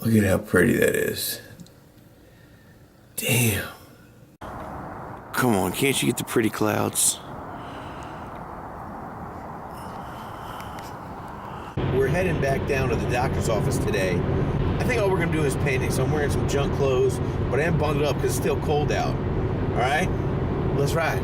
Look at how pretty that is. Damn. Come on, can't you get the pretty clouds? We're heading back down to the doctor's office today. I think all we're gonna do is painting, so I'm wearing some junk clothes, but I am bundled up because it's still cold out. All right, let's ride.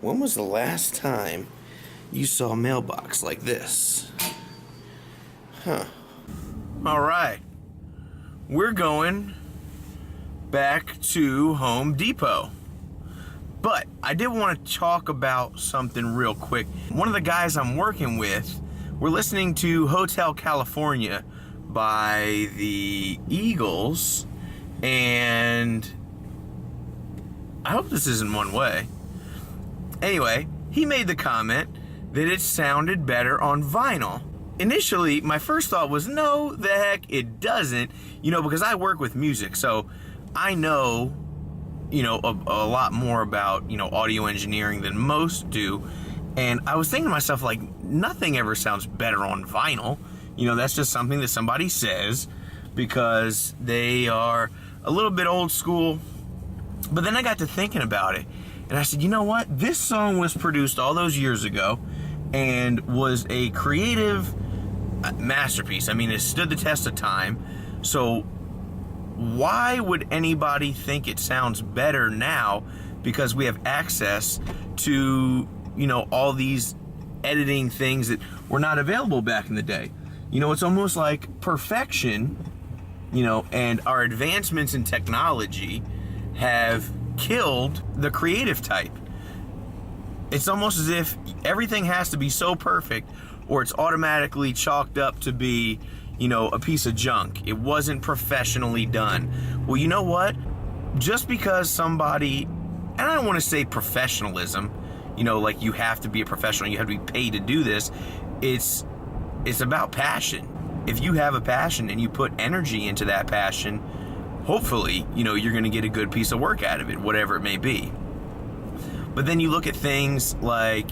When was the last time you saw a mailbox like this? Huh. All right. We're going back to Home Depot. But I did want to talk about something real quick. One of the guys I'm working with, we're listening to Hotel California by the Eagles, and I hope this isn't one way. Anyway, he made the comment that it sounded better on vinyl. Initially, my first thought was, no, the heck, it doesn't. Because I work with music, so I know, a lot more about, audio engineering than most do. And I was thinking to myself, like, nothing ever sounds better on vinyl. That's just something that somebody says because they are a little bit old school. But then I got to thinking about it. And I said, you know what? This song was produced all those years ago and was a creative masterpiece. I mean, it stood the test of time. So why would anybody think it sounds better now because we have access to, all these editing things that were not available back in the day? It's almost like perfection, and our advancements in technology have killed the creative type. It's almost as if everything has to be so perfect or it's automatically chalked up to be, a piece of junk. It wasn't professionally done. Well, you know what? Just because somebody, and I don't want to say professionalism, like you have to be a professional, you have to be paid to do this. It's about passion. If you have a passion and you put energy into that passion, hopefully, you're going to get a good piece of work out of it, whatever it may be. But then you look at things like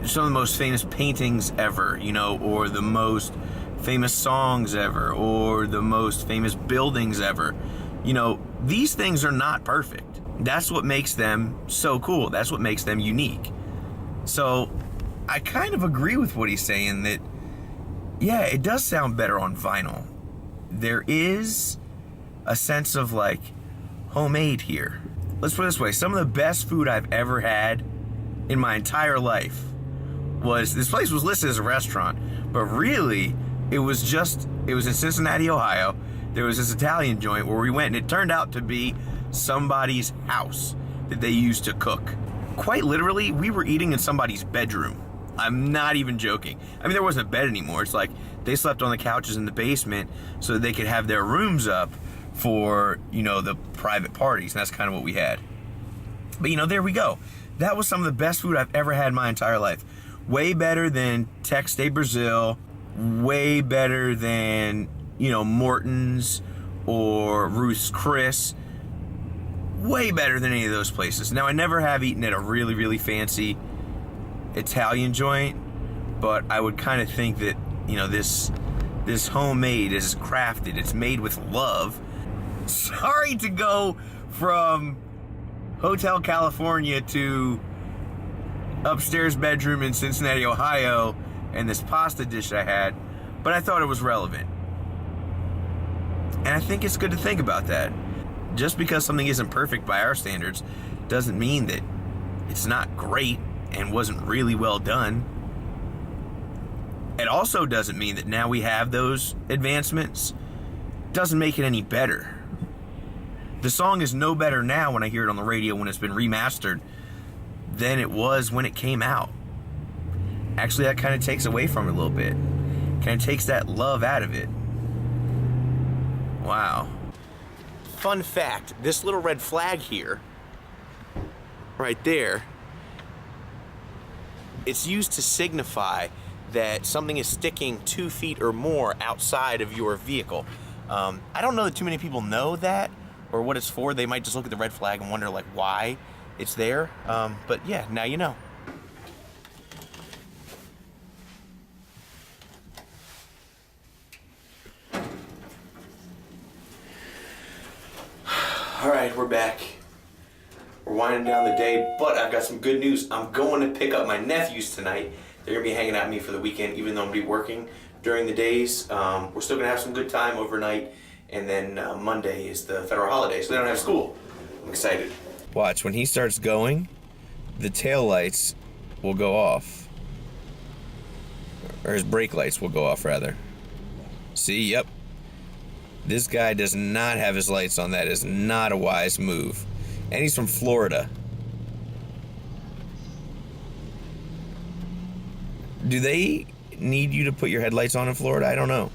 some of the most famous paintings ever, or the most famous songs ever, or the most famous buildings ever. These things are not perfect. That's what makes them so cool. That's what makes them unique. So I kind of agree with what he's saying that, yeah, it does sound better on vinyl. There is a sense of like homemade here. Let's put it this way. Some of the best food I've ever had in my entire life this place was listed as a restaurant, but really it was in Cincinnati, Ohio. There was this Italian joint where we went and it turned out to be somebody's house that they used to cook. Quite literally, we were eating in somebody's bedroom. I'm not even joking. I mean, there wasn't a bed anymore. It's like they slept on the couches in the basement so that they could have their rooms up for, the private parties. And that's kind of what we had. But, there we go. That was some of the best food I've ever had in my entire life. Way better than Tex de Brazil. Way better than, Morton's or Ruth's Chris. Way better than any of those places. Now, I never have eaten at a really, really fancy Italian joint, but I would kind of think that, this homemade is crafted. It's made with love. Sorry to go from Hotel California to upstairs bedroom in Cincinnati, Ohio, and this pasta dish I had, but I thought it was relevant. And I think it's good to think about that. Just because something isn't perfect by our standards doesn't mean that it's not great and wasn't really well done. It also doesn't mean that now we have those advancements. Doesn't make it any better. The song is no better now when I hear it on the radio when it's been remastered than it was when it came out. Actually, that kind of takes away from it a little bit. Kind of takes that love out of it. Wow. Fun fact, this little red flag here, right there, it's used to signify that something is sticking 2 feet or more outside of your vehicle. I don't know that too many people know that or what it's for. They might just look at the red flag and wonder like why it's there. But yeah, now you know. All right, we're back. We're winding down the day, but I've got some good news. I'm going to pick up my nephews tonight. They're gonna be hanging out with me for the weekend, even though I'm gonna be working during the days. We're still gonna have some good time overnight, and then Monday is the federal holiday, so they don't have school. I'm excited. Watch, when he starts going, the tail lights will go off. Or his brake lights will go off, rather. See, yep. This guy does not have his lights on. That is not a wise move. And he's from Florida. Do they need you to put your headlights on in Florida? I don't know.